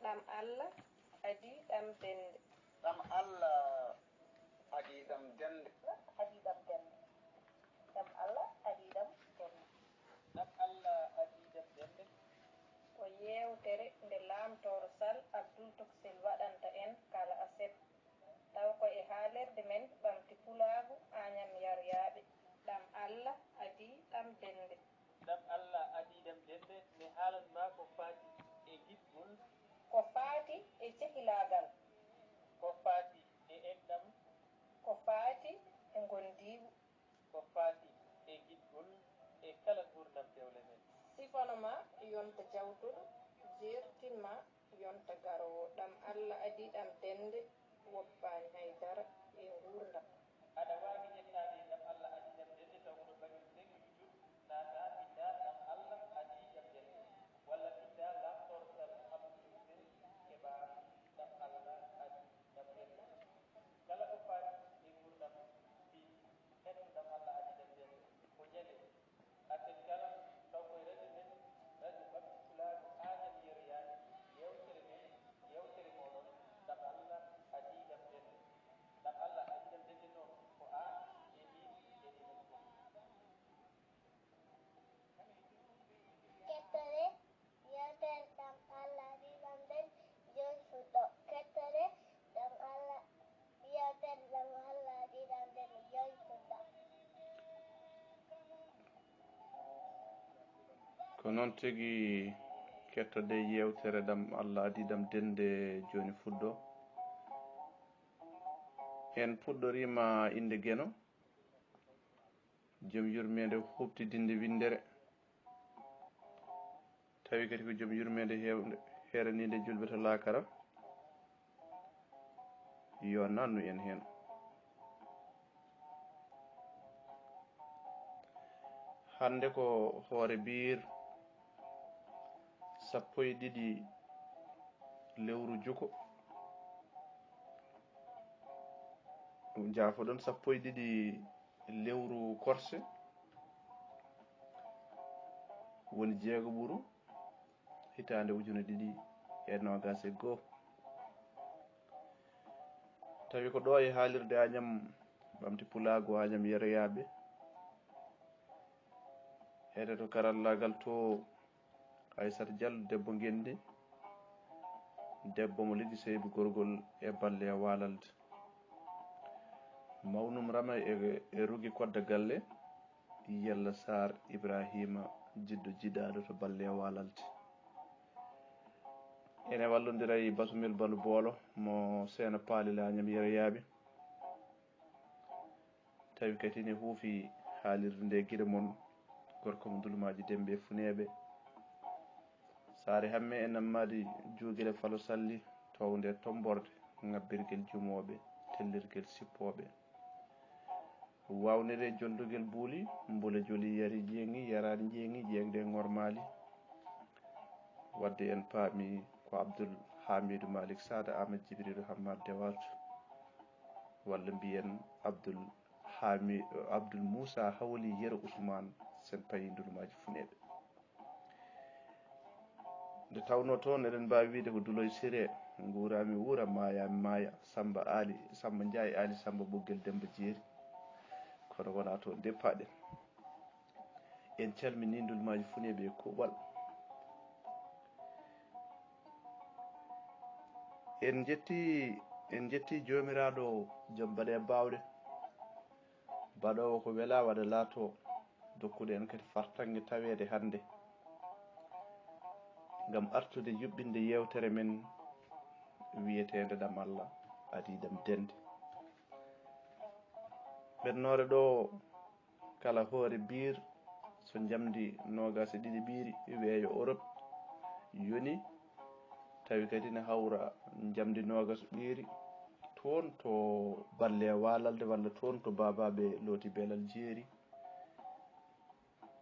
Ɗam Allah adii ɗam dennde. Ɗam Allah adii ɗam dennde. Adii ɗam dennde. Ɗam Allah adii ɗam dennde. Ɗam Allah adii ɗam dennde. Ko yewtere nde laamtoro Sall Abdoul Toksil waɗanta en kala aset. Taw ko e haalirde men ɓamti pulaagu Agnam Yaryaɓe. Ɗam Allah adii ɗam dennde. Ɗam Allah adii ɗam dennde mi haalan ma ko faati e giɗgol. Ko faati e cehilaagal. Ko faati e enɗam. Ko faati e ngondiigu. Ko faati e giɗgol e kala gurdam dewle men. Sifanoma yonta jawtuɗo jertinma yonta garowo. Ɗam Allah adii ɗam dennde woppani haydara e ngurdam. Aɗa waawi yettaade ɗam Allah adii ɗam dennde taw koɗo baɗi télévision naata binda ɗam Allah adii ɗam dennde walla binda lamtoro Sall Abdoul Toksil keɓa ɗam Allah adii ɗam dennde kala ko faati e gurdam fi heɗo ɗam Allah adii ɗam dennde ko ñande aset kala taw koye radio men radio ɓamti pulaago Agnam Yaryaɓe yewtere men yewtere moɗon ɗam Allah adii ɗam dennde. Ɗam Allah adii ɗam dennde noon ko an e min e enen fof. Kettere yewtere ɗam Allah adii ɗam dennde joni fuɗɗo. Kettere ɗam Allah yewtere ɗam Allah adii ɗam dennde joni fuɗɗo. ko noon tigi kettode yewtere ɗam Allah adii ɗam dennde joni fuɗɗo. en puɗɗorima inde Geno joom yurmede huɓtidinde windere tawi kadi ko joom yurmede heranide julɓe to laakara yo nannu en hen. hande ko hoore biir 12 lewru juko jaafo ɗon 12 lewru korse woni 6 ɓuru hitande 2021 tawi ko ɗo e haalirde Agnam ɓamti pulaago Agnam Yaryaɓe ede to karallagal to Aissata Diallo debbo Gendi debbo mo liggi seybi gorgol e balle e walalde mawnum Rama e rugi kodda galle Yella Sar Ibrahima jiddo jiɗaɗo to balle e walalde ene wallodira e Basumel Banu Boolo mo seena paalile Agnam Yaryaɓe tawi kadi ne huufi haalirde nde guiɗe mon gorko mo dulumaji Dembe e Funeɓe saare hamme e nammadi juuguele Falo Salli towde tomborde ngabbirguel jumoɓe tellirguel sippoɓe wawnere joldugel buuli mbole joli yari jeengi yarani jeengi jeengde ngormali wadde en paami ko Abdoul Hamidou Malick Sada Ahmed Djibril Hammad Dewatu walla mbiyen Abdoul Moussa Hawli Yero Ousmane sen payi ndulumaji Funeɓe nde tawno toon eɗen mbawi wiide ko Duloye Siré guurami wuura mayami maya Samba Ndiaye Ali Samba Ɓoggel Demba Jeeri kono wona toon deppaɗen en calmini ndulumaji Funeɓe e kuuɓal en jetti jomiraɗo joom baɗe bawɗe baɗowo ko wela waɗa laato dokkude en kadi fartange tawede hande ngam artude yuɓɓinde yewtere men wiyetede ɗam Allah adii ɗam dennde ɓennore ɗo kala hoore biir so jamdi 22 ɓiiri weeyo Europe yoni tawi kadi ne hawra jamdi 20 ɓiiri toon to balle walalde walla toon to babaɓe looti belal jeeri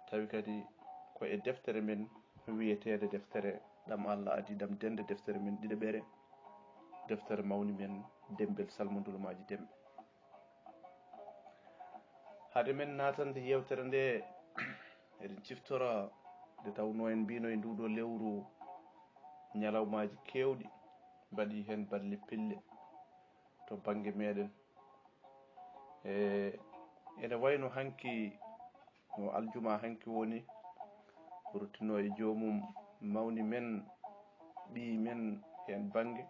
tawi kadi ko e deftere men wiyetede deftere ɗam Allah adii ɗam dennde deftere men ɗiɗaɓere deftere mawni men Dembel salmodulumaji Dembe hade men natande yewtere nde eɗen ciftora nde tawno en mbino e nduɗo lewru ñalawmaji kewɗi mbaɗi hen balle pille to banggue meɗen ene wayno hanki no aljuma hanki woni ruttino e jomum mawni men ɓi men hen banggue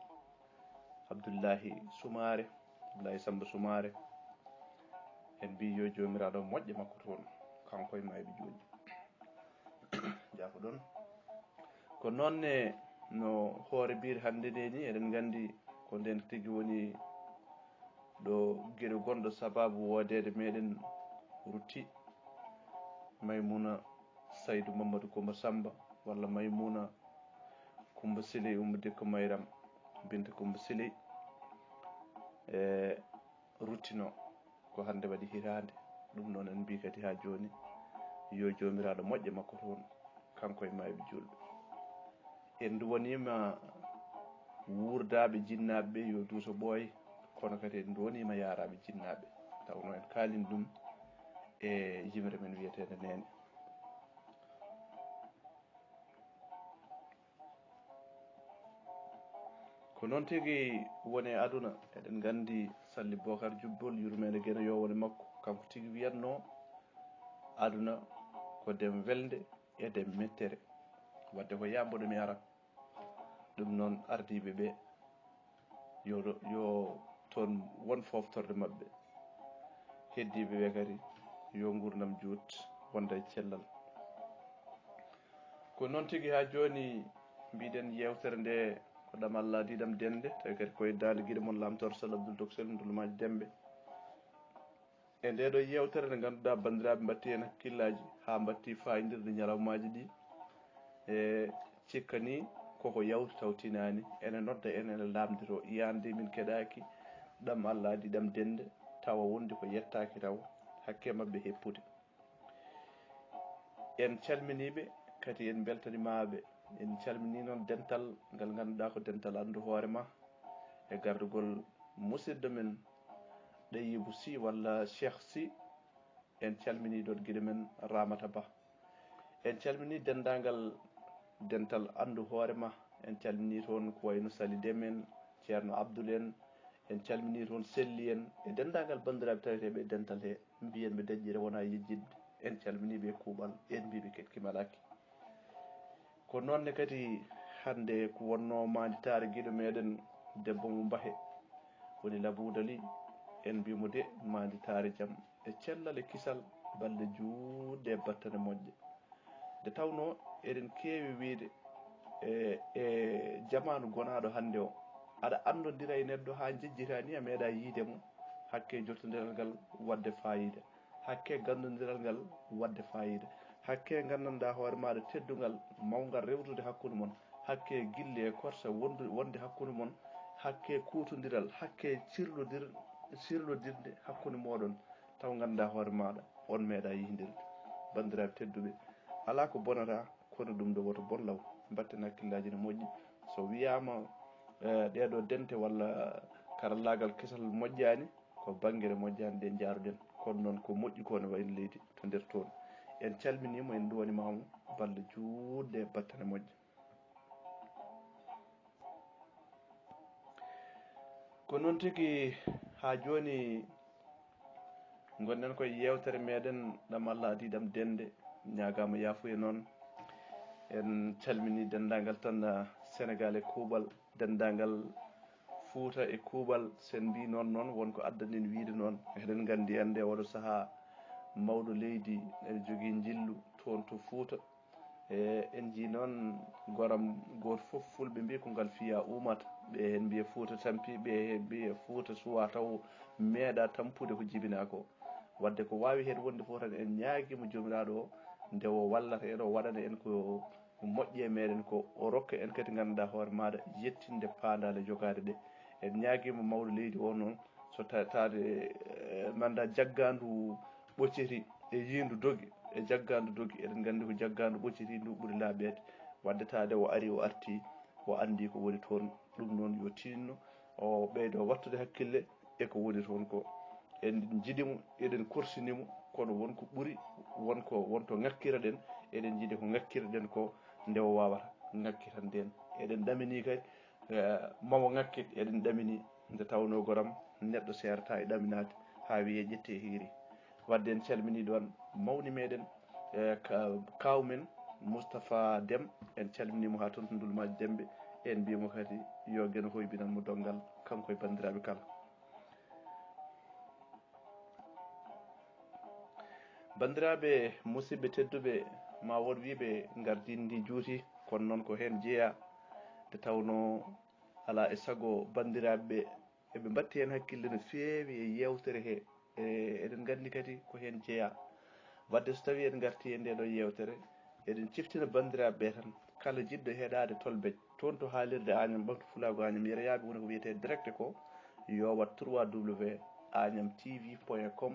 Abdoullahi Samba Soumare en mbi yo jomiraɗo moƴƴe makko toon kanko e mayɓe jooɗi jafo ɗon ko noonne no hoore biir hannde nde ni eɗen gandi ko nden tigi woni ɗo gueɗo gonɗo sababu wodede meɗen rutti Maymuna Saydou Mamadou Coumba Samba walla Maymuna Coumba Siley Dikko Mayram Binta Coumba Siley ruttino ko hande waɗi hirande ɗum noon en mbi kadi ha joni yo jomiraɗo moƴƴe makko toon kanko e mayɓe julɓe en duwanima wurdaɓe jinnaɓe ɓe yo duuso ɓooy kono kadi en duwanima yaraɓe jinnaɓe tawno en kalin ɗum e yimre men wiyetede nene ko noon tigui woni aduna eɗen gandi Salli Bocar Jubbol yurmede Geno yowone makko kanko tigui wiyatno aduna ko dem welde e dem mettere wadde ko yamboɗo yaran ɗum noon ardiɓe ɓe yo toon won foftorde mabɓe heddiɓe ɓe kadi yo gurdam juut wonda e cellal ko noon tigui ha joni mbiɗen yewtere nde ko ɗam Allah adi ɗam dende tawi kadi koye dande guiɗo moon lamtoro Sall Abdoul Toksel ndulumaji demɓe e ndeɗo yewtere nde ganduɗa bandiraɓe mbatti hen hakkillaji ha mbatti fayidirde ñalawmaji ɗi e cikka ni koko yawti taw tinani ene nodda en ene lamdiro yande min keɗaki ɗam Allah adi ɗam dende tawa wondi ko yettaki taw hakke mabɓe heppude en calminiɓe kadi en beltanimaɓe en calmini noon dental ngal ganduɗa ko dental andu hoorema e gardugol musidɗo men Ɗayyibou Sy walla Cheikh Sy en calmini ɗon guiɗo men Ramata Ba en calmini dendagal dental andu hoorema en calmini toon ko wayno Sali Déme en ceerno Abdoul en calmini toon Selli en e dendagal bandiraɓe taweteɓe dental he mbiyenɓe deƴƴere wona yejjidde en calminiɓe kuuɓal en mbiɓe ketkimalaki ko noonne kadi hande ko wonno manditare guiɗo meɗen debbo mo Mbahe woni Laboudali en mbimo de manditare jaam e cellal e kisal balɗe juutɗe e battane moƴƴe nde tawno eɗen keewi wiide e jamanu gonaɗo hande o aɗa andodira e neɗɗo ha jejjita ni a meeɗa yiidemo hakke jottodiral ngal wadde fayida hakke gandodiral ngal wadde fayida hakke gandanɗa hoore maɗa teddugal mawgal rewtude hakkude moon hakke guille e korsa wonde hakkude moon hakke kutodiral hakke cirlodirde hakkude moɗon taw ganduɗa hoore maɗa on meeɗa yiidirde bandiraɓe tedduɓe ala ko bonata kono ɗum ɗo woto bon law mbatten hakkillaji ne moƴƴi so wiyama ɗeɗo dente walla karallagal kesal moƴƴani ko banguere moƴƴani ɗe jaruɗen kono noon ko moƴƴi ko ne wayno leydi to nder toon en calminimo en duwanimamo balɗe juutɗe e battane moƴƴe ko noon tigui ha joni gonɗen koye yewtere meɗen ɗam Allah adi ɗam dende ñagama yafuya noon en calmini dendagal tan Sénégal e kuuɓal dendagal Fouta e kuuɓal sen mbi noon wonko addanin wiide noon eɗen gandi ande oɗo saaha mawɗo leydi ene jogui jillu toon to Fouta en ji noon goram goto foof fulɓe mbi ko ngal fiya umata ɓe hen mbiya Fouta tampi ɓe hen mbiya Fouta suwa taw meeɗa tampude ko jibina ko wadde ko wawi hen wonde fof tan en ñaaguima jomiraɗo o nde o wallata en o waɗana en ko moƴƴi e meɗen ko o rokka en kadi ganduɗa hoore maɗa yettinde pandale jogade ɗe en ñaaguima mawɗo leydi o noon so tawde manda jaggandu ɓocciti e yindu dogui e jaggandu dogui eɗen gandi ko jaggandu ɓocciti ndu ɓuuri laaɓede wadde tade o ari o arti o andi ko woni toon ɗum noon yo tinno o ɓeydo wattude hakkille eko woni toon ko en jiiɗimo eɗen korsinimo kono wonko ɓuuri wonto ŋakkiraɗen eɗen jiiɗi ko ŋakkirɗen ko nde o wawata ŋakkiranden eɗen ɗamini kadi mawo ŋakke eɗen ɗamini nde tawno goram neɗɗo serata e ɗaminade ha wiye ƴette hiiri wadde en calmini ɗon mawni meɗen kawmen Moustapha Dem en calminimo ha toon to Ndulmaji Dembe en mbimo kadi yo Geno hoybinanmo dongal kanko e bandiraɓe kala bandiraɓe musidɓe tedduɓe ma won wiɓe gardindi juuti kono noon ko hen jeeya nde tawno ala e saago bandiraɓeɓe eɓe batti hen hakkille no feewi e yewtere he eɗen gandi kadi ko hen jeeya wadde so tawi en garti e nde ɗo yewtere eɗen ciftina bandiraɓeɓe tan kala jiɗɗo heeɗade tolbeƴ toon to haalirde Agname ɓamtu Fulago Agname yereyaɓe woni ko wiyete direct ko yo wat 3w agnamtv.com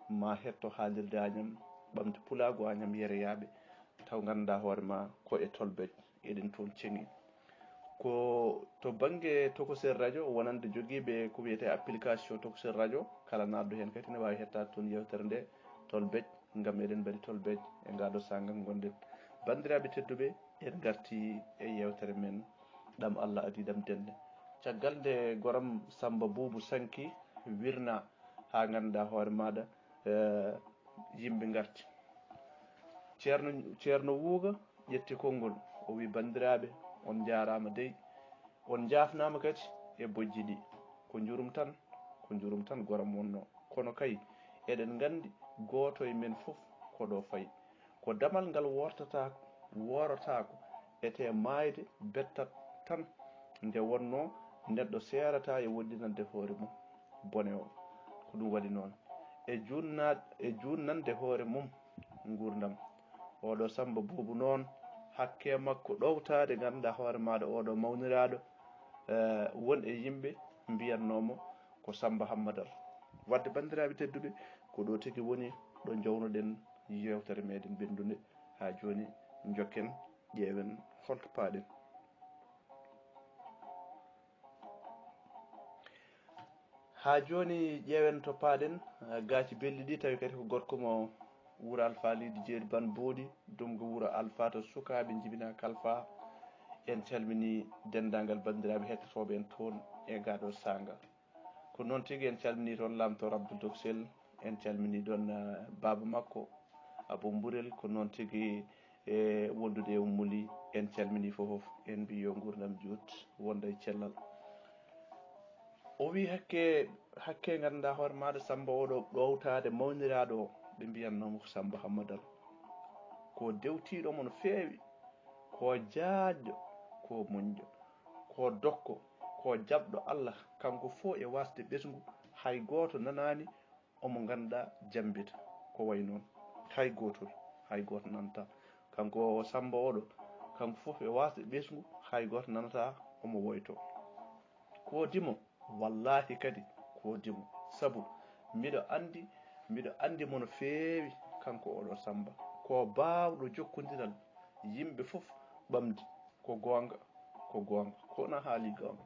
ma hetto haalirde Agname ɓamtu Pulago Agname yereyaɓe taw ganduɗa hoorema ko e tolbeƴ eɗen toon cengi ko to banggue tokosel radio wonande joguiɓe ko wiyete application tokosel radio kala naddo hen kadi ne wawi hettade toon yewtere nde tolbeƴ gam eɗen mbaɗi tolbeƴ e ngaɗo sangal gonɗen bandiraɓe tedduɓe en garti e yewtere men ɗam Allah adi ɗam dende caggal nde goram Samba Boubou sanki wirna ha ganduɗa hoore maɗa yimɓe garti ceerno Wuuga ƴetti konngol o wi bandiraɓe on jarama dey on jafnama kadi e bojji ɗi ko jurum tan goram wonno kono kay eɗen gandi goto e men foof koɗo fayi ko damal ngal worotako ete mayde bettat tan nde wonno neɗɗo serata e woddinande hoore mum bone o ko ɗum waɗi noon e junnande hoore mum gurdam oɗo Samba Boubou noon hakke makko ɗowtade ganduɗa hoore maɗa oɗo mawniraɗo won e yimɓe mbiyannomo ko Samba Hammadal wadde bandiraɓe tedduɓe ko ɗo tigi woni ɗo jawnoɗen yewtere meɗen ɓendude ha joni jokken ƴeewen holto paaɗen ha joni ƴeewen to paaɗen gaaci belli ɗi tawi kadi ko gorko mo wuuro Alpha Lidi Jeeri Ban Boodi dumgo wuuro Alpha to sukaɓe jibina Kalfa en calmini dendagal bandiraɓe hettotoɓe en toon e gaɗo sanga ko noon tigui en calmini toon lamtoro Abdoul Doksel en calmini ɗon baba makko Abou Mbourel ko noon tigui e wondude e Mouli en calmini fofoof en mbi yo gurdam juut wonda e cellal o wi hakke ganduɗa hoore maɗa Samba oɗo ɗowtade mawniraɗo o ɓe mbiyannomo ko Samba Hammadal ko dewtiɗomo no feewi ko jaajɗo ko moƴƴo ko dokko ko jaɓɗo Allah kanko fo e wasde ɓesgu hay goto nanani omo ganduɗa jambita ko way noon hay goto nanata kanko Samba oɗo kanko foof e wasde ɓesgu hay goto nanata omo woyto ko dimo wallahi kadi ko dimo saabu mbiɗo andi mo no feewi kanko oɗo Samba ko bawɗo jokkodiral yimɓe foof ɓamdi ko gonga kona haali gonga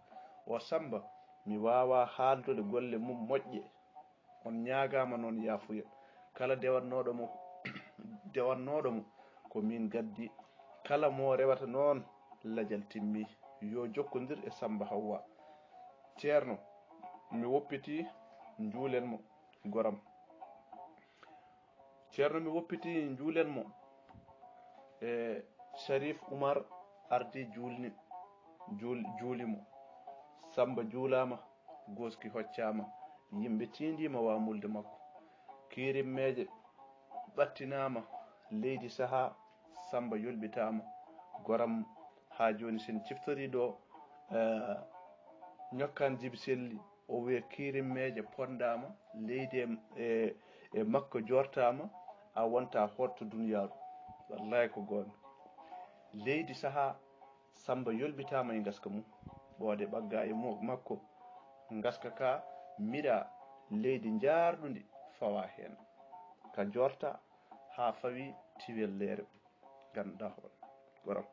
o Samba mi wawa haaldude golle mum moƴƴe on ñagama noon yafuya kala dewatnoɗomo ko min gaddi kala mo rewata noon ladial timmi yo jokkodir e Samba Hawwa ceerno mi woppiti juulenmo goram ceerno mi woppiti juulenmo e Sharif Oumar ardi juulimo Samba juulama goski hoccama yimɓe tindima wamulde makko kirimmeje ɓattinama leydi saaha Samba yolɓitama goram ha joni sen ciftori ɗo ñokkan Djiby Selli o wiya kirimmeje pondama leydi e makko jortama a wonta hotto duniyaru wallahi ko gonga leydi saaha Samba yolɓitama e gaska mum ɓoode ɓagga e makko gaska ka miɗa leydi jarɗudi fawa hen ka jorta ha fawi tiwellere ganduɗa hoon goram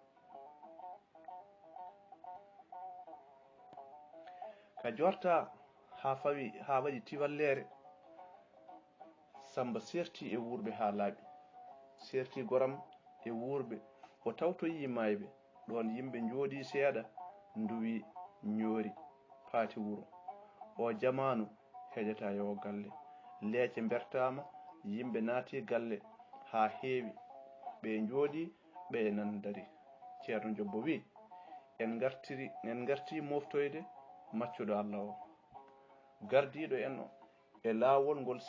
ka jorta ha waɗi tiwallere Samba serti e wurɓe ha laaɓi serti goram e wurɓe o tawtoyi mayɓe ɗon yimɓe jooɗi seeɗa nduwi ñoori paati wuro. O jamanu heƴata yo galle, leece bertama, yimɓe naati galle ha heewi, ɓe jooɗi ɓe nandari. Ceerno Jobbo wi en garti moftoyde maccuɗo Allah o, gardiɗo en o e laawol ngol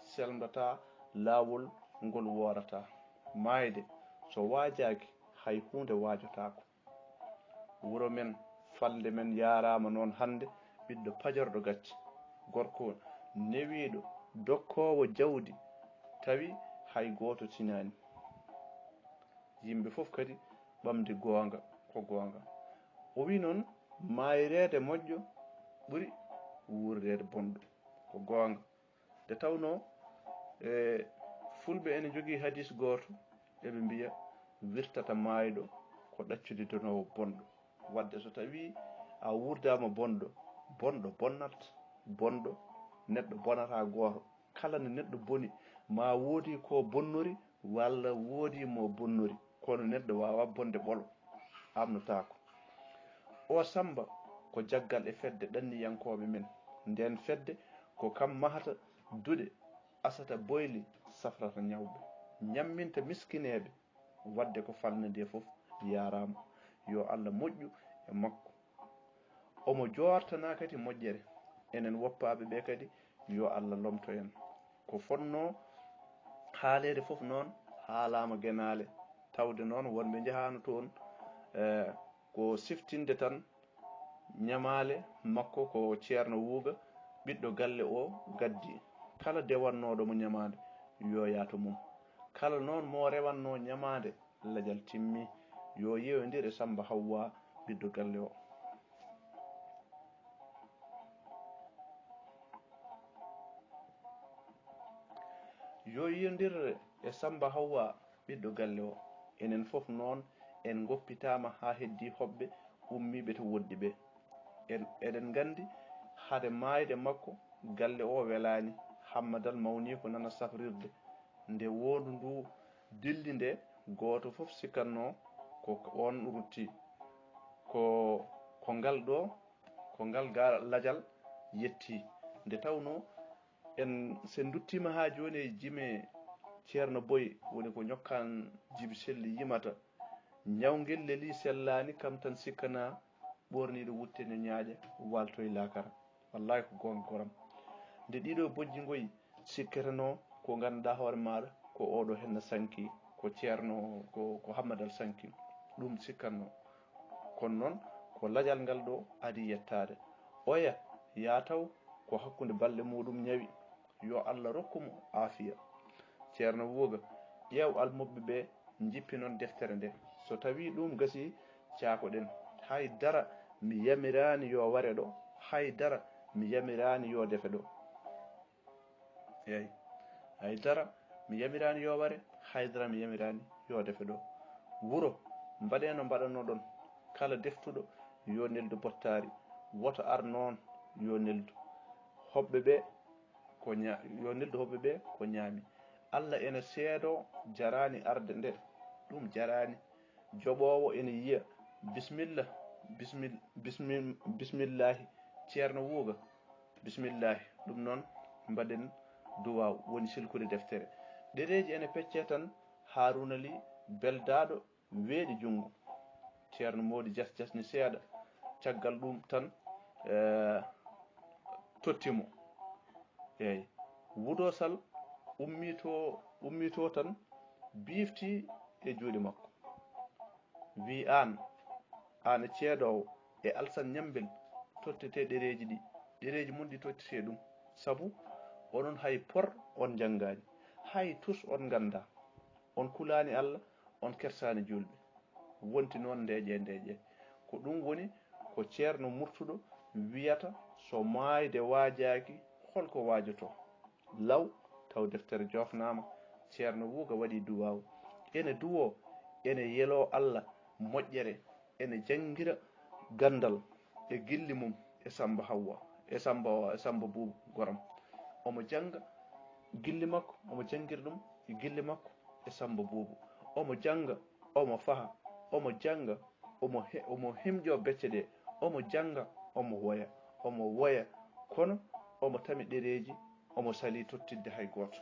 selndata, laawol ngol worata. Maayde so waajaki hay hunde waajotako. Wuro men falde men yarama noon hande, ɓiɗɗo pajorɗo gacci, gorko newiɗo dokkowo jawdi, tawi hay goto tinani. Yimɓe fof kadi ɓamde goonga ko goonga. O wi noon mayrede moƴƴo ɓuri wurdede bonɗo ko goonga. Nde tawno fulɓe ene jogii hadis goto eɓe mbiya wirtata maayɗo ko ɗaccude donowo bonɗo. Wadde so tawi a wurdama bonɗo bonnat, bonɗo neɗɗo bonata goto. Kala nde neɗɗo boni ma woodi ko bonnori walla woodi mo bonnori, kono neɗɗo wawa bonde ɓolo, amnotako. O Samba ko jaggal e fedde ɗanniyankoɓe men. Nden fedde ko kam mahata duɗe, asata boyli, safrata ñawɓe, ñamminta miskineɓe. Wadde ko falne nde fof yarama. Yo Allah moƴƴu e makko. Omo jortana kadi moƴƴere. Enen woppaɓe ɓe kadi yo Allah lomto en. Ko fonno haalede fof noon haalama genale, tawde noon wonɓe jahano toon ko siftinde tan ñamale makko ko ceerno wuuga, ɓiɗɗo galle o gaddi. Kala dewannoɗo mo ñamade yo yaato mum. Kala noon mo rewanno ñamade lajal timmi, yo yewndire Samba Hawwa ɓiɗɗo galle o. Yo yewndire e Samba Hawwa ɓiɗɗo galle o. Enen fof noon en goppitama ha heddi hoɓɓe ummiɓe to woddi ɓe. Eɗen gandi hade maayde makko galle o welani. Hammadal mawni ko nana safrirde. Nde wondu ndu dilli nde goto fof sikkanno ko on rutti, ko ngal lajal yetti. Nde tawno en sen duttima ha joni e jime ceerno boy woni ko ñokkan jibi selli yimata, ñawgel leli sellani kam tan sikkana ɓorniɗo wutte no ñaaƴa walto e lakara. Wallahi ko gonga goram. Nde ɗiɗo bojji ngoyi sikkatano ko ganduɗa hoore maɗa ko oɗo henna sanki, ko ceerno ko Hammadal sanki, ɗum sikkanno. Kono noon ko lajal ngal ɗo adi yettade. Oya ya taw ko hakkude balɗe muɗum ñawi. Yo Allah rokkumo afiya. Ceerno Wuuga ƴeew almuɓe ɓe jippi noon deftere nde. So tawi ɗum gasi caakoɗen, haydara mi yamirani yo ware ɗo, haydara mi yamirani yo defe ɗo. Yeyi, haydara mi yamirani yo ware, haydara mi yamirani yo defe ɗo. Wuro mbaɗe no mbaɗano ɗon, kala deftuɗo yo neldu bottari, woto ar noon yo neldu hoɓɓe ɓe yo neldu hoɓɓe ɓe ko ñaami. Allah ene seedo jarani arde nde, ɗum jarani. Joɓowo ene yiya bismillah, bismillahi, ceerno Wuuga bismillahi. Ɗum noon mbaɗen duwaw woni silkude deftere. Ɗereji ene pecce tan Haruna Ly beldaɗo weeɗi jungo. Ceerno Modi jasni seeɗa, caggal ɗum tan tottimo. Eyi, Wudo Sall ummito tan bifti e juuɗe makko, wi an ceedowo e Alsan Ñambel tottete ɗereji ɗi, ɗereji mun ɗi tottete ɗum sabu onon hay por on janngani, hay tus on ganda, on kulani Allah, on kersani julɓe. Wonti noon ndeƴe ko ɗum woni ko ceerno murtuɗo wiyata so maayde waajaki holko waajoto. Law taw deftere jofnama. Ceerno Wuuga waɗi duwaw, ene duwo ene yelo Allah moƴƴere, ene jangira gandal e gilli mum e Samba Hawwa e Samba Buubu Goram. Omo janga gilli makko, omo jangira ɗum e gilli makko e Samba Buubu. Omo janga, omo faha omo janga omo himjo becce ɗe omo janga omo woya kono omo tami ɗereji omo sali tottidde hay goto.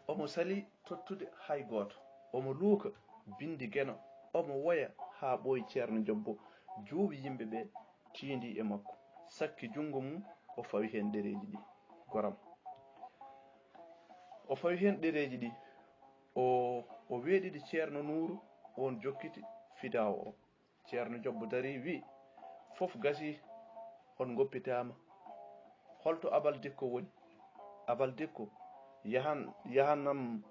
Omo sali tottude hay goto, omo luuka bindi Geno, omo woya ha ɓooyi ceerno jobbo juuɓi yimɓe ɓe tiindi e makko, sakki jungo mum o fawi hen ɗereji ɗi goram. O fawi hen ɗereji ɗi o weeɗiɗi ceerno Nuuru, on jokkiti fidawo o. Ceerno jobbo dari wi fof gasi on goppitama, holto abal dikko woni? Abal dikko yahanam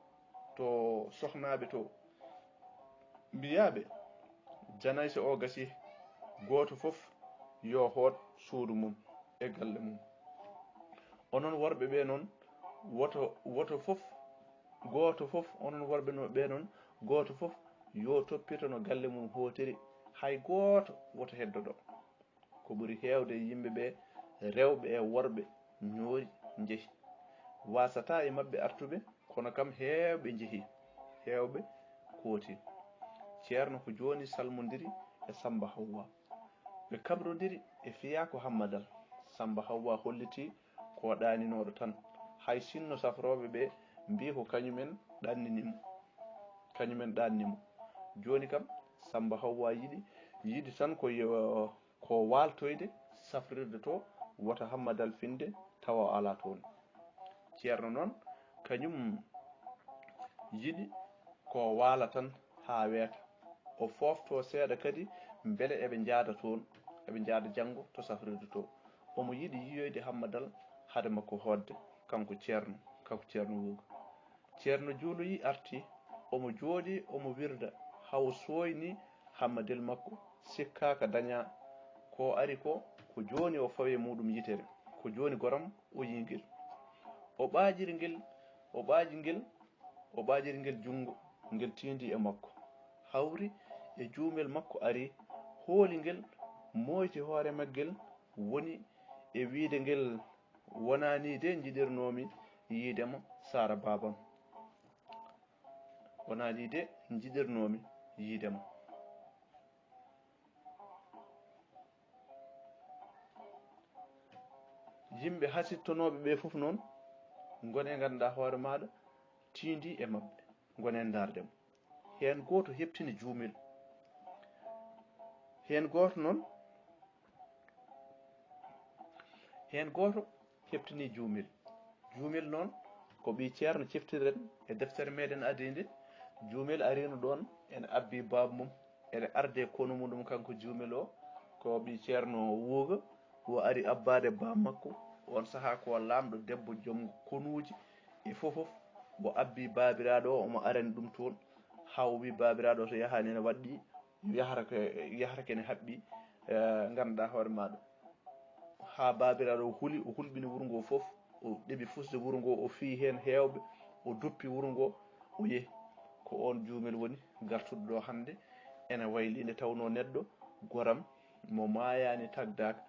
to sohnaɓe to mbiyaɓe janayso o gasi goto fof yo hoot suudu mum e galle mum. Onon worɓe ɓe noon woto fof goto fof onon worɓe no ɓe noon goto fof yo toppito no galle mum hotiri, hay goto woto heddoɗo. Ko ɓuri hewde yimɓe ɓe rewɓe e worɓe ñoori jeehi, wasata e mabɓe artuɓe kono kam hewɓe jeehi, hewɓe kooti. Ceerno ko joni salmodiri e Samba Hawwa, ɓe kabrodiri e Fiyako Hammadal. Samba Hawwa holliti ko ɗaninoɗo tan, hay sinno safroɓe ɓe mbi ko kañumen ɗannimo. Joni kam Samba Hawwa yiɗi tan ko waltoyde safrirde to wota Hammadal finde tawa ala toon. Ceerno noon kañum yiɗi ko waala tan ha weeta, o fofto seeɗa kadi beele eɓe jaada toon, eɓe jaada janggo to safrirde to. Omo yiɗi yiyoyde Hammadal hade makko hodde, kanko Ceerno Wuuga. Ceerno Juuloyi arti, omo jooɗi omo wirda haw soyni Hammadel makko, sikkaka daña ko ari ko joni o fawe muɗum yitere, ko joni goram o yingel. O ɓaajiri ngel jungo ngel tindi e makko, hawri e juumel makko ari, hooli ngel moyti hoore maggel, woni e wiide ngel wonani de jiɗirnomi yiidema Sara babam, wonani de jiɗirnomi yiidema. Yimɓe hasittonoɓe ɓe fof noon gone ganduɗa hoore maɗa tindi e mabɓe, gone dardemo. Hen goto heptini juumel, hen goto heptini juumel noon ko ɓi ceerno ciftiren e deftere meɗen adii nde. Juumel arino ɗon ene abbi baba mum, ene arde kono muɗum kanko juumel o, ko ɓi ceerno Wuuga, o ari abbade baba makko. On saaha ko lamɗo debbo joom konuuji e fofof, o abbi babiraɗo o, omo arani ɗum toon. Haw wi babiraɗo to yahani ene waɗɗi yahata kene haɓɓi ganduɗa hoore maɗa. Ha babiraɗo o hulɓini wuro ngo fof, o ɗeɓi fusde wuro ngo, o fi hen hewɓe, o duppi wuro ngo, o yehi. Ko on juumel woni gartuɗo ɗo hande ene wayli, nde tawno neɗɗo goram mo mayani tagdaka,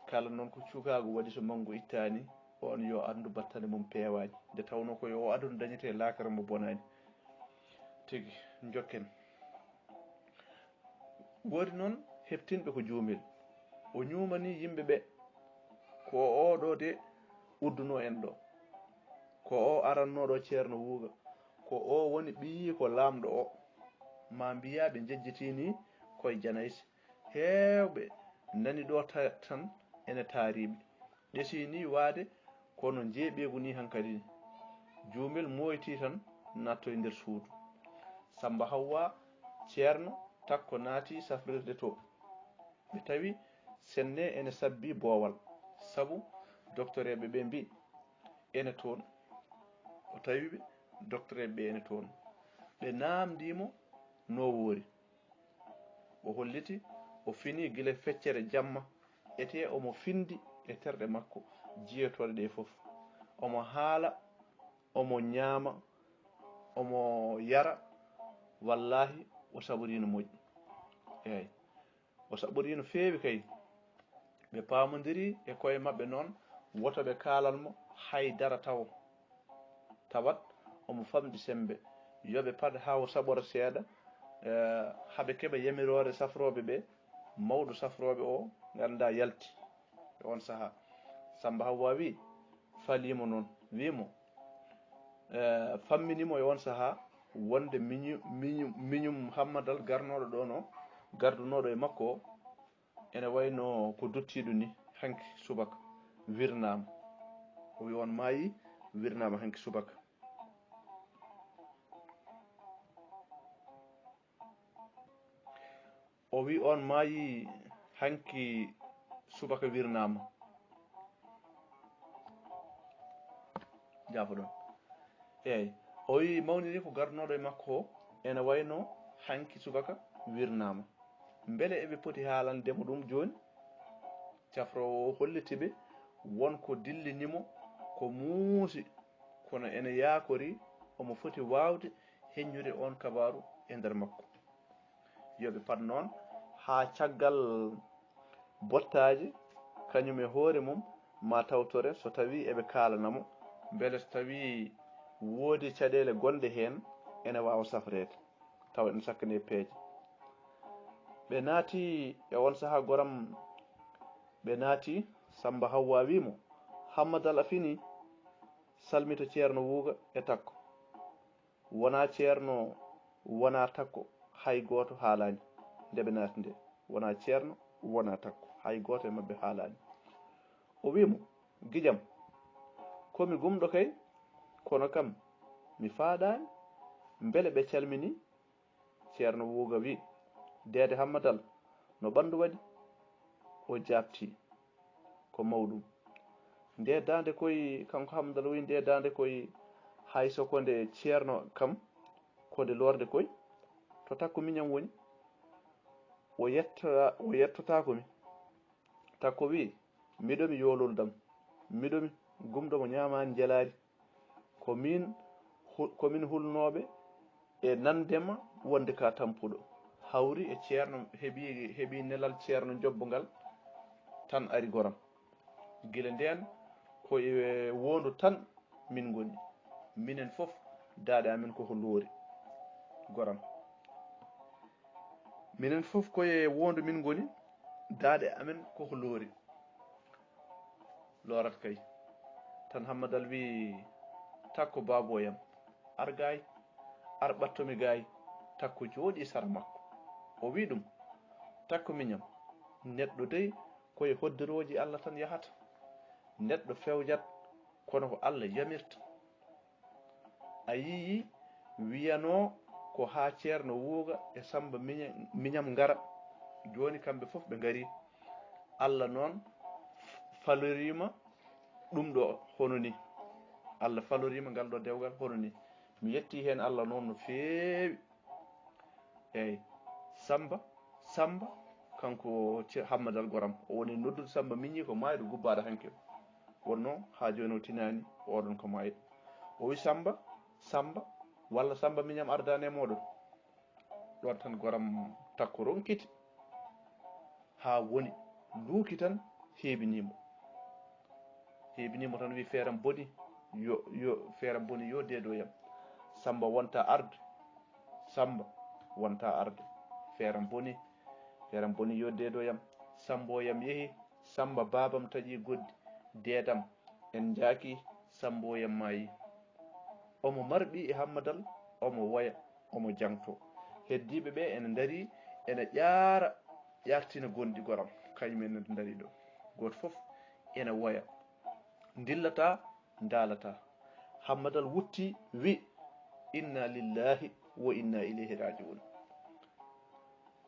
kala noon ko cukago waɗi so manggo ittani, on yo andu battane mum peewani, nde tawno ko yo aduna dañete lakara mo bonani tigi. Jokken woodi noon heptinɓe ko juumel, o ñumani yimɓeɓe ko oɗo de udduno en ɗo, ko o arannoɗo ceerno Wuuga, ko o woni ɓiyi ko lamɗo o. Ma mbiya ɓe jejjitini koye Janaysi, hewɓe nani ɗo tan ene taariɓe, ɗesini waade kono jeeɓegu ni hankadi. Juumel moyti tan nattoye nder suudu. Samba Hawwa ceerno takko naati safrirde to, ɓe tawi senne ene sabbi boowal, sabu doctoreɓe ɓe mbi ene toon. O tawiɓe doctoreɓe ɓe ene toon, ɓe namdimo no woori. O holliti o fini gila feccere jamma, ete omo findi e terɗe makko jiyotore ɗe fof, omo haala, omo ñaama, omo yara. Wallahi o saɓorino moƴƴi, eyyi o saɓorino feewi kay. Ɓe pamodiri e koye mabɓe noon, woto ɓe kalanmo haydara taw tawat omo famdi sembe yoɓe pat hawo saɓora seeɗa haɓe keɓa yamirore safroɓe ɓe mawɗo safroɓe o ganda yalti e on saaha Samba Hawwa wi falimo noon wimo famminimo e on saaha wonde miñum Hammadal garnoɗo ɗo no gardunoɗo e makko o ene wayno ko duttiɗo ni hanki subaka wirnama o wi on maayi wirnama hanki subaka o wi on maayi hanki subaka wirnama jafo ɗon eyyi o wi mawniri ko garnoɗo e makko o ene wayno hanki subaka wirnama beele eɓe poti haalandemo ɗum joni cafrowo o hollitiɓe wonko dillinimo ko muusi kono ene yaakori omo foti wawde heññude on kabaru e nder makko yoɓe pat noon ha caggal bottaji kañum e hoore mum ma tawtore so tawi eɓe kaalanamo beele so tawi woodi caɗele gonɗe hen ene wawa safrede tawa ene sakkane peeje ɓe naati e on saaha goram ɓe naati Samba Hawwa wimo Hammadal a fini salmito ceerno wuuga e takko wona ceerno wona takko hay goto haalani ndeɓe naati nde wona ceerno wona takko hay goto e mabɓe haalani o wimo guiƴam komi gumɗo kay kono kam mi faaɗani beele ɓe calmini ceerno wuuga wi dede Hammadal no ɓandu waɗi o jabti ko mawɗum nde dande koye kanko Hammadal wi nde dande koye hay sokonde ceerno kam kode lorde koye to takko miñam woni o yettotakomi takko wi miɗomi yolol miɗomi gumɗomo ñamani jelari komin hulnoɓe e nandema wonde ka tampuɗo hawri e ceerno heeɓi nelal ceerno jobbogal tan ari goram guila nden koye wondu tan min goni minen foof daaɗe amen koko loori goram minen foof koye wondu min goni daaɗe amen koko loori lorat kay tan Hammadal wi takko baboyam ar gaay ar ɓattomi gaay takko jooɗi sara makko o wi ɗum takko miñam neɗɗo dey koye hodderoji Allah tan yahata neɗɗo fewjat kono ko Allah yamirta a yii wiyano ko ha ceerno wuuga e Samba miñam ngara joni kamɓe foof ɓe ngari Allah noon falorima ɗum ɗo hono ni Allah falorima ngal ɗo dewgal hono ni mi yetti hen Allah noon no feewi eyyi Samba kanko Hammadal goram o woni noddude Samba miñi ko mayɗo gubbaɗo hanke wonno ha joni o tinani oɗon ko mayɗo o wi Samba walla Samba miñam ardane moɗon ɗon tan goram takko ronkiti ha woni luuki tan heebinimo tan wi feeram boni yo feeram boni yo deedoyam Samba wonta arde feeram boni yo deedoyam Samboyam yeehi Samba babam taƴi goddi deedam en jaaki Samboyam maayi omo marɓi e Hammadal omo woya omo jangto heddiɓe ɓe ene dari ene ƴartina gonɗi goram kañumen ene dari ɗo goto foof ene woya dillata daalata Hammadal wutti wi inna lillahi wa inna ilayhi raji'un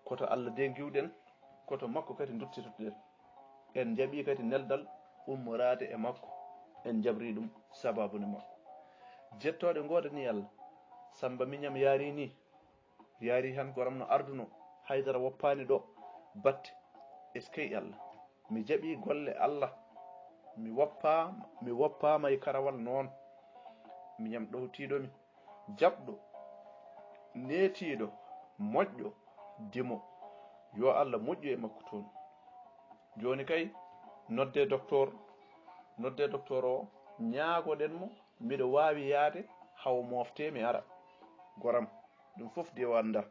koto Allah de giwɗen koto makko kadi duttitoɗen en jaaɓi kadi neldal ummorade e makko en jabri ɗum sababude makko jettoɗe godani Allah Samba miñam yaari han goram no arduno haydara woppani ɗo batte eskey Allah mi jaaɓi golle Allah mi woppama e karawal noon miñam ɗowtiɗomi jaɓɗo neetiɗo moƴƴo dimo yo Allah moƴƴu e makko toon joni kay nodde docteur o ñaagoɗen mo miɗo wawi yaade haw mofte mi ara goram ɗum fof de wanda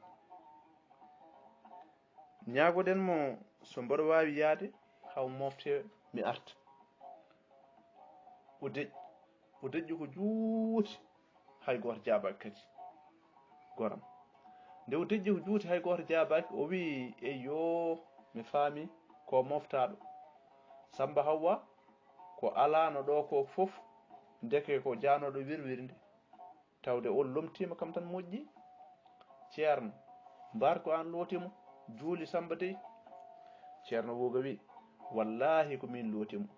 ñagoɗen mo so mboɗo wawi yaade haw mofte mi arta o deƴƴi ko juuti hay goto jaabaki kadi goram nde o deƴƴi ko juuti hay goto jaabaki o wi eyo mi faami ko moftaɗo Samba Hawwa ko alano ɗo ko fof deke ko janoɗo wirwirde tawde on lomtima kam tan moƴƴi ceerno mbar ko an lootimo juuli Samba dey ceerno woga wi wallahi ko min lootimo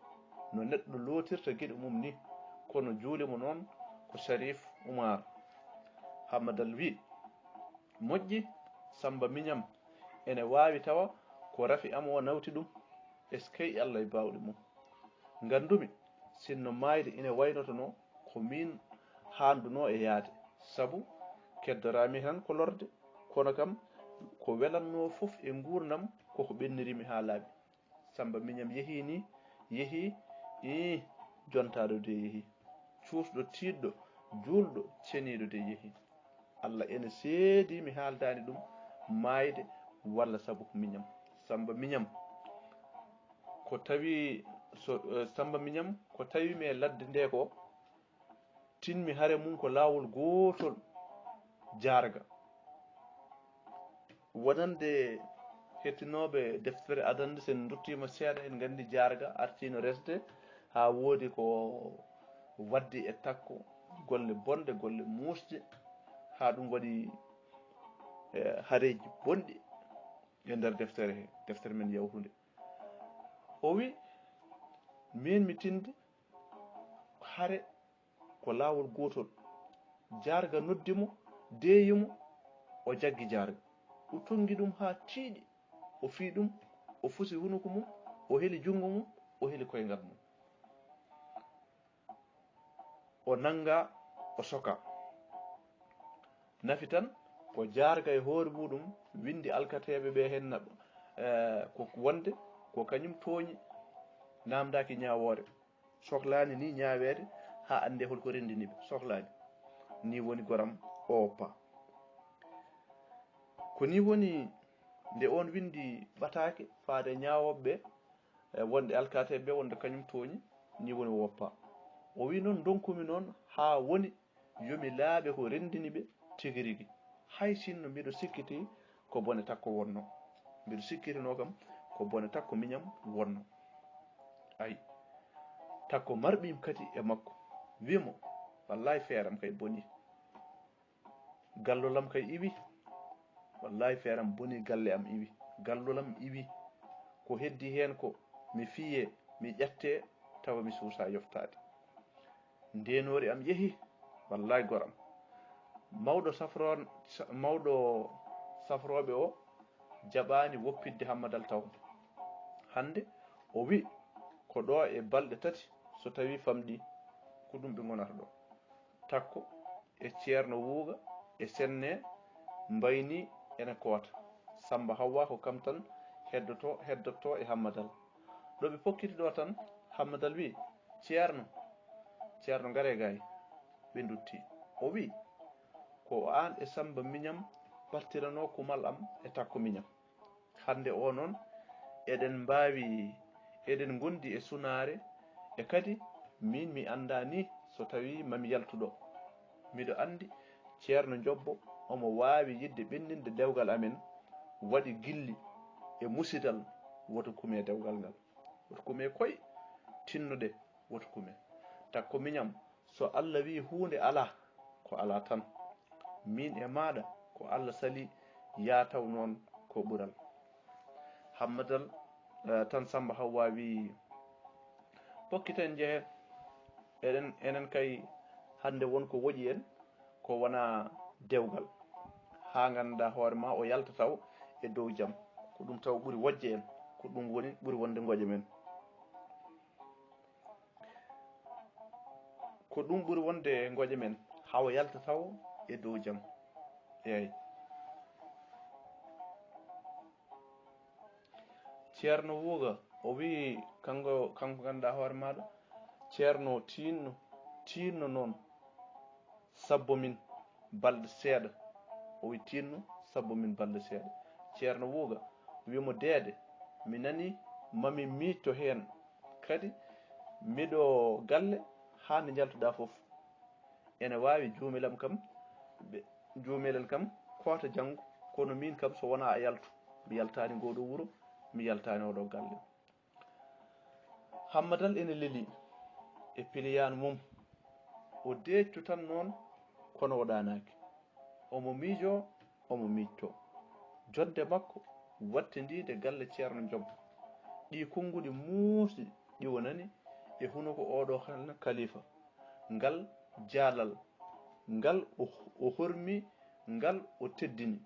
no neɗɗo lootirta gueɗe mum ni kono juulimo noon ko Sharif Oumar Hammadal wi moƴƴi Samba miñam ene wawi tawa ko rafi am o nawti ɗum eskey Allah e bawɗe mum gandumi sinno mayde ina waynotono ko min handuno e yaade sabu keddorami tan ko lorde kono kam ko welanno fof e gurdam koko ɓennirimi ha laaɓi Samba miñam yeehi ni yeehi jontaɗo de yeehi cuusɗo tiɗɗo julɗo ceniɗo de yeehi Allah ene seedi mi haaldani ɗum mayde walla sabu ko miñam Samba miñam ko tawi Samba miñam ko tawi mi e ladde nde ko tinmi hare mum ko lawol gotol jarga wonande hettinoɓe deftere adande sen duttima seeɗa en gandi jarga artino resde ha woodi ko waddi e takko golle bonde golle musde ha ɗum waɗi hareji bonɗi e nder deftere men yawtude o wi min mi tindi hare ko lawol gotol jarga noddimo deyimo o jaggi jarga o tongi ɗum ha tiiɗi o fi ɗum o fusi hunuko mum o heli jungo mum o heli koyngal mum o nanga o soka nafi tan ko jarga e hoore muɗum windi alkateɓe ɓe hen ko wonde ko kañum tooñi namdaki ñawore sohlani ni ñawede ha ande holko rendiniɓe sohlani ni woni goram o oppa ko ni woni nde on windi ɓatake faade ñawoɓe wonde alkateɓe wonde kañum tooñi ni woni o woppa o wi noon donkumi noon ha woni yomi laaɓe ko rendini ɓe tigi rigui hay sinno mbiɗo sikkiti ko bone takko wonno mbiɗo sikkitino kam ko bone takko miñam wonno ayi takko marɓim kadi e makko wimo wallahi feeram kay boni gallolam kay iwi wallahi feeram boni galle am iwi gallolam iwi ko heddi hen ko mi fiye mi ƴette tawa mi suusa yoftade ndenori am yeehi wallahi goram mawɗo safroɓe o jaɓani woppidde Hammadal taw hande o wi ko ɗo e balɗe tati so tawi famɗi ko ɗum ɓe gonata ɗo takko e ceerno wuuga e senne mbayni ene koota Samba Hawwa ko kam tan heddotto e Hammadal ɗo ɓe pokkiti ɗo tan Hammadal wi ceerno ngare gay ɓe dutti o wi ko an e Samba miñam partirano kumal am e takko miñam hande o noon eɗen gondi e sunare e kadi min mi anda ni so tawi mami yaltuɗo miɗo andi ceerno Jobbo omo wawi yidde ɓenninde dewgal amen waɗi gilli e musidal woto kume dewgal ngal woto kume koye tinnude woto kume takko miñam so Allah wi hunde ala ko ala tan min e maɗa ko Allah sali ya taw noon ko ɓural Hammadal tan Samba Hawwa wi pokkiten jehen enen kay hande wonko woƴi en ko wona dewgal ha ganduɗa hoore ma o yalta taw e dow jaam ko ɗum taw ɓuuri wojje en ko ɗum woni ɓuuri wonde gooƴe men ko ɗum ɓuuri wonde gooƴe men hawo yalta taw e dow jaam eyyi ceerno wuuga o wi kanko ganduɗa hoore maɗa ceerno tinno tinno noon sabbo min balɗe seeɗa, o wi tinno sabbo min balɗe seeɗa. ceerno wuuga wimo deede mi nani mami miitto heen kadi miɗo galle ha nde jaltuɗa fof ene wawi juumelam kam juumelel kam koota janngo, kono min kam so wona a yaltu mi yaltani ngoɗo wuro, mi yaltani oɗo galle. Hammadal ene leeli e piliyanu mum o deeccu tan noon kono o ɗanaki, omo miijo omo miijto. Jonde makko wattindide galle ceerno Jobbo, ɗi konguɗi muusɗi ɗi o nani e hunuko oɗo kalifa, ngal jaalal ngal o hormi, ngal o teddini.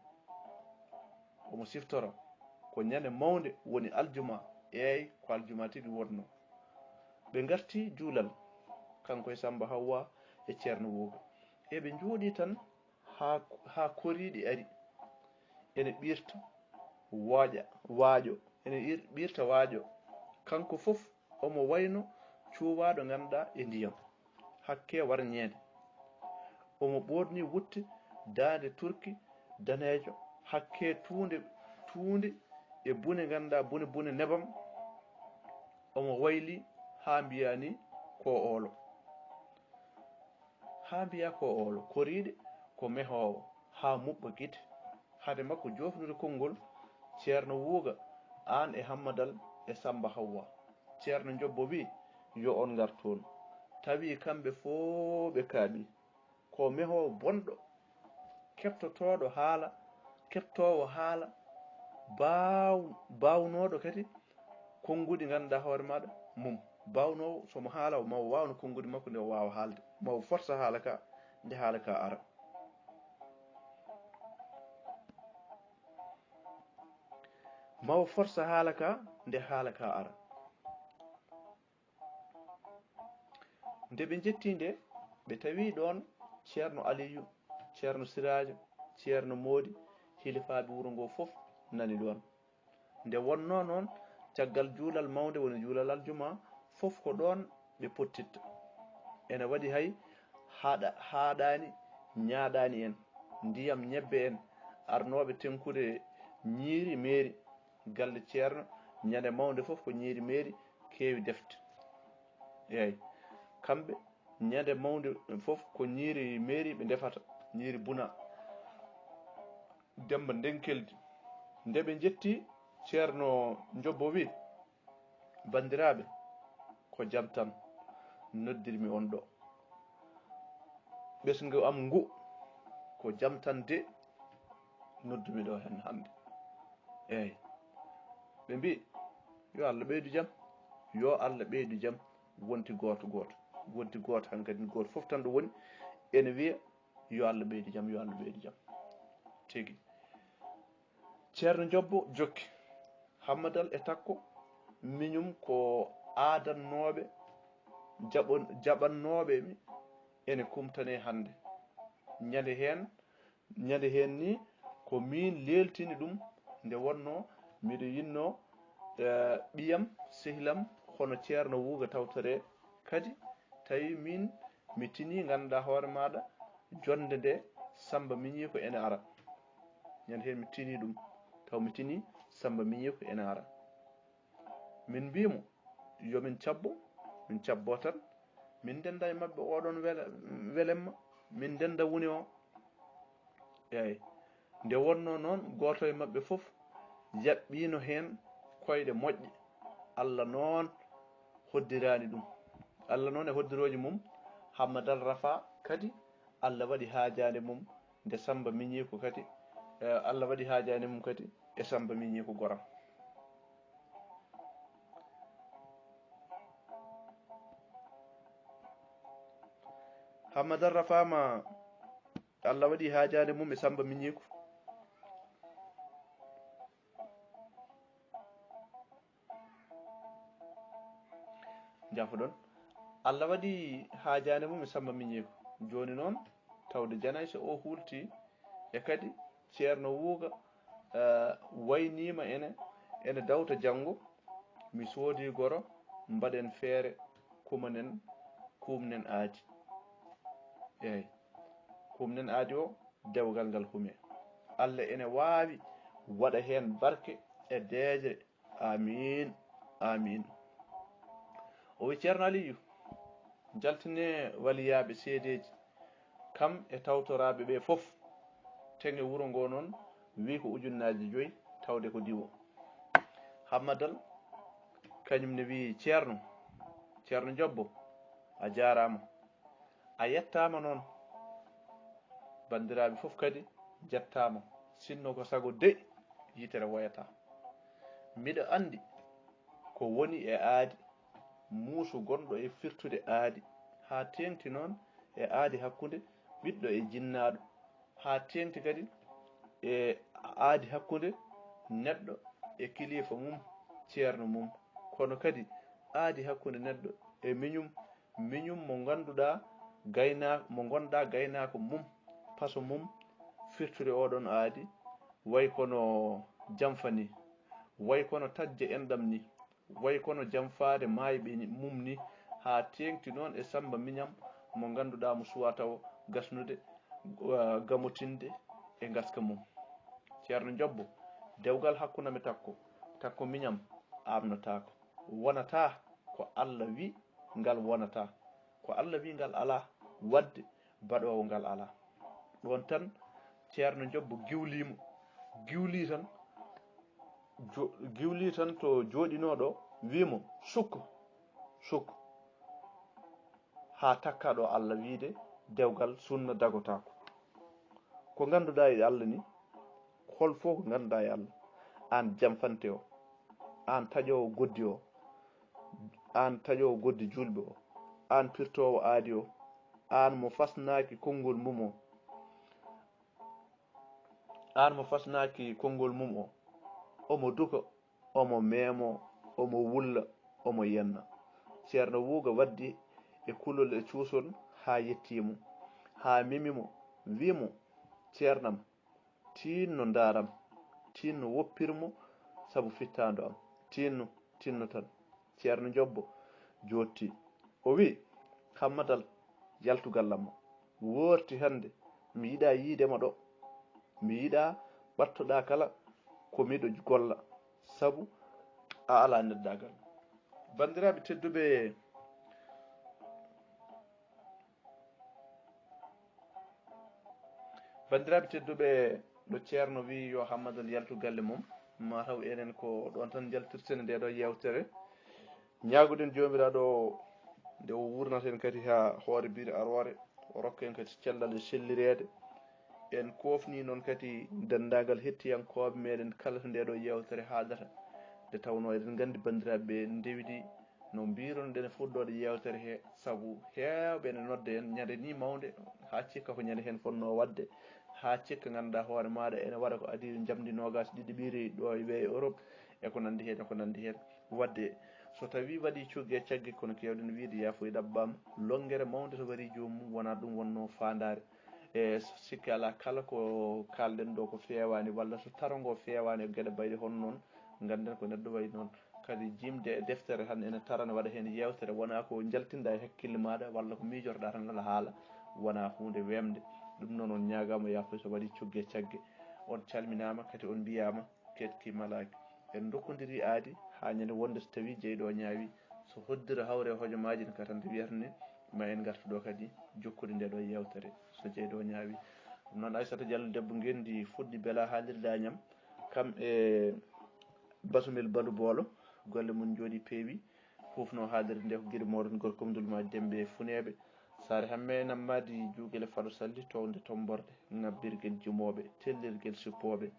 Omo siftora ko ñande mawde woni aljuma, eyi ko aljuma tigi wonno. ɓe garti juulal kanko e Samba Hawwa e ceerno Wuuga, eɓe jooɗi tan ha koriɗi ari ene ɓirta waaƴo ene ɓirta waaƴo, kanko fof omo wayno cuuwaɗo ganduɗa e ndiyam hakke war ñeede. Omo ɓorni wutte dande turki danejo hakke tuunde e bune ganduɗa bune nebam. Omo wayli ha mbiyani ko oolo, ha mbiya ko oolo, koriɗe ko mehowo ha muɓɓa gite. Hade makko jofnude konngol, ceerno Wuuga an e Hammadal e Samba Hawwa. ceerno Jobbo wi yo on ngar toon, tawi kamɓe foo ɓe kaaɓi ko mehowo bonɗo keptotoɗo haala, keptowo haala, bawnoɗo kadi konngudi ganduɗa hoore maɗa mum, bawnowo somo haala mawo wawno konngudi makko nde o wawa haalde, mawo forsa haala ka nde haala ka ara. mawo forsa haala ka nde haala ka ara. Nde ɓe jetti nde ɓe tawi ɗon ceerno Aliyu, ceerno Sirajo, ceerno Moodi, hilifaɓe wuro ngo fof nani ɗon. Nde wonno noon caggal juulal mawde woni juulal aljuma fof ko ɗon ɓe pottitta. Ene waɗi hay haɗani ñaaɗani en ndiyam ñebbe en arnoɓe tenkude ñiiri meeri galle ceerno ñande mawde fof ko ñiiri meeri keewi defte. Eyi kamɓe ñande mawde fof ko ñiiri meeri ɓe defata, ñiiri buna demba ndenkeldi. Nde ɓe jetti ceerno Jobbo wi bandiraɓe ko jam tan noddirmi on ɗo, ɓesgu am ngu ko jam tan de noddumi ɗo hen hande. Eyi ɓe mbi yo Allah ɓeydu jam, yo Allah ɓeydu jam, wonti goto hankadi goto fof tan ɗo woni ene wiya yo Allah ɓeydu jam, yo Allah ɓeydu jam tigi. ceerno Jobbo jokki Hammadal e takko miñum ko aadannoɓe jaɓannoɓe mi ene kumtane hande. ñande hen ni ko min leltini ɗum nde wonno miɗo yinno ɓiyam sehilam hono ceerno Wuuga tawtore kadi tawi min mi tini ganduɗa hoore maɗa jonde nde Samba miñi ko ene ara. ñande hen mi tini ɗum taw mi tini Samba miñi ko ene ara. Min mbimo yomin cabbo, min cabbo tan, min denda e mabɓe oɗon welemma, min denda woni o. Eyi nde wonno noon goto e mabɓe fof yaɓɓino hen koyɗe moƴƴe. Allah noon hoddirani ɗum, Allah noon e hoddiroji mum Hammadal Rafa kadi Allah waɗi haajade mum nde Samba miñi ko kadi Allah waɗi haajade mum kadi e Samba miñi ko goram. Hammadal Rafa ma Allah waɗi haajade mum e Samba miñi ko jafoɗon, Allah waɗi haajade mum e Samba miñi ko. Joni noon tawde janayso o hulti e kadi ceerno Wuuga waynima ene dawta janggo, mi soodi goro mbaɗen feere kumnen aadi. eyyi humnen aadi o dewgal ngal hume Allah ene waawi waɗa heen barke e deeje amin amin. O wi ceerno Aliyu jaltine waliyaaɓe seedeji kam e tawtoraaɓe ɓe fof tenge wuro ngo noon wi ko ujunnaji 5 tawde ko diwo. Hammadal kañum ne wi ceerno Jobbo a jaarama a yettama noon bandiraɓe fof kadi jettama sinno ko sago de yitere woyata. Miɗo andi ko woni e aadi muusu gonɗo e firtude aadi ha tengti noon e aadi hakkunde ɓiɗɗo e jinnaɗo ha tengti kadi e aadi hakkunde neɗɗo e kilifa mum ceerno mum kono kadi aadi hakkunde neɗɗo e miñum mo ganduɗa mo gonɗa gaynako mum paso mum firtude oɗon aadi way kono jamfani way kono tajje enɗam ni way kono jamfaade maayɓe mum ni ha tengti noon e samba miñam mo ganduɗa mo suwa taw gasnude gamotinde e gaska mum. Ceerno Jobbo dewgal hakkunami takko miñam amnotako wonata ko Allah wi ngal wonata ko Allah wi ngal ala wadde baɗowo ngal ala ɗon tan ceerno Jobbo giwli tan to joɗinoɗo wimo sukko ha takkaɗo Allah wiide dewgal sunna dagotako ko ganduɗa e Allah ni hol fof ko ganduɗa e Allah an jamfante o an taƴowo goddi o an taƴowo goddi julɓe o an pirtowo aadi o an mo fasnaki konngol mum o omo duka omo meemo omo wulla omo yenna. Ceerno Wuuga waddi e kulol e cuusol ha yettimo ha mimimo wimo ceernam tinno ndaram tinno woppirmo sabu fittando am tinno tan. Ceerno Jobbo jotti o wi Hammadal yaltugallamma worti hande mi yiɗa yiidema ɗo mi yiɗa ɓattoɗa kala ko miɗo golla sabu a ala neddagal. Bandiraɓe tedduɓe ɗo ceerno wi yo Hammadal yaltu galle mum mataw enen ko ɗon tan jaltirten nde ɗo yewtere ñaagoɗen jomiraɗo nde o wurnaten kadi ha hoore biri arore o rokka en kadi cellal e sellirede en kofni noon kadi dendagal hettiyankoɓe meɗen kala to nde ɗo yewtere haadata nde tawno eɗen gandi bandiraɓe ndewidi no mbironɗen fuɗɗode yewtere he saabu hewɓe ne nodda en ñande ni mawde ha cikka ko ñande hen fonno wadde ha cikka ganduɗa hoore maɗa ene waɗa ko adi jamdi nogas ɗiɗi ɓiiri ɗo wiye Europe e ko nandi hen wadde so tawi waɗi coggu e caggue kono kewɗen wiide yafoy ɗabbama longere mawde to waɗi jomum wona ɗum wonno fandare e sikki ala kala ko kalɗen ɗo ko fewani walla so tarongo fewani e gueɗe mbayɗe hono noon ganden ko neɗɗo wayi noon kadi jimde e deftere tan ene tarana waɗa hen yewtere wona ko jaltinɗa e hakkille maɗa walla ko mijotoɗa tan ngal haala wona hunde wemde ɗum noon on ñagama yafoy so waɗi coggu e caggue on calminama kadi on mbiyama ketki malaki en dokkodiri aadi ha ñande wonde so tawi jeyɗo ñaawi so hoddira hawre hojomaji ne katante wiyata ni ma en gartu ɗo kadi jokkude nde ɗo yewtere so jeyɗo ñaawi. ɗum noon Aissata Diallo debbo ngendi fuɗɗi beela haalirda ñam kam e Basumel Balu Boolo golle mum jooɗi peewi hufno haalirde nde ko guiɗo moɗon gorkom dulmaji Dembe Funeɓe Saare Hamme Nammadi Juuguele Fado Salli towde tomborde ngabbirguel jumoɓe tellirguel suppoɓe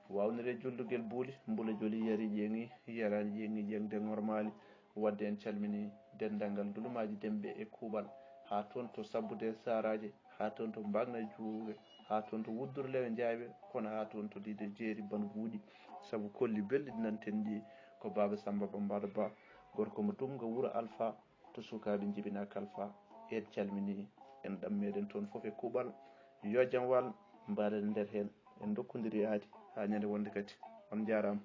wawnire juldugel buuli mbula joli yari ƴeŋi yarani ƴeŋi ƴeŋde ngormali wadde en calmini dendagal dulumaji Dembe e kuuɓal ha toon to sabbude saraje ha toon to mbagna juuɓe ha toon to wuddurlewe jaaɓe kono ha toon to liide jeeri banu buuɗi saabu kolli belɗi nanten ɗi ko Baba Samba Bambara Ba gorko mo Dumga Wuro Alpha to sukaɓe jibina Kalfa en calmini en ɗam meɗen toon foof e kuuɓal yo jaam wal mbaɗen nder hen en dokkodiri aadi ha ñande wonde kadi on jarama.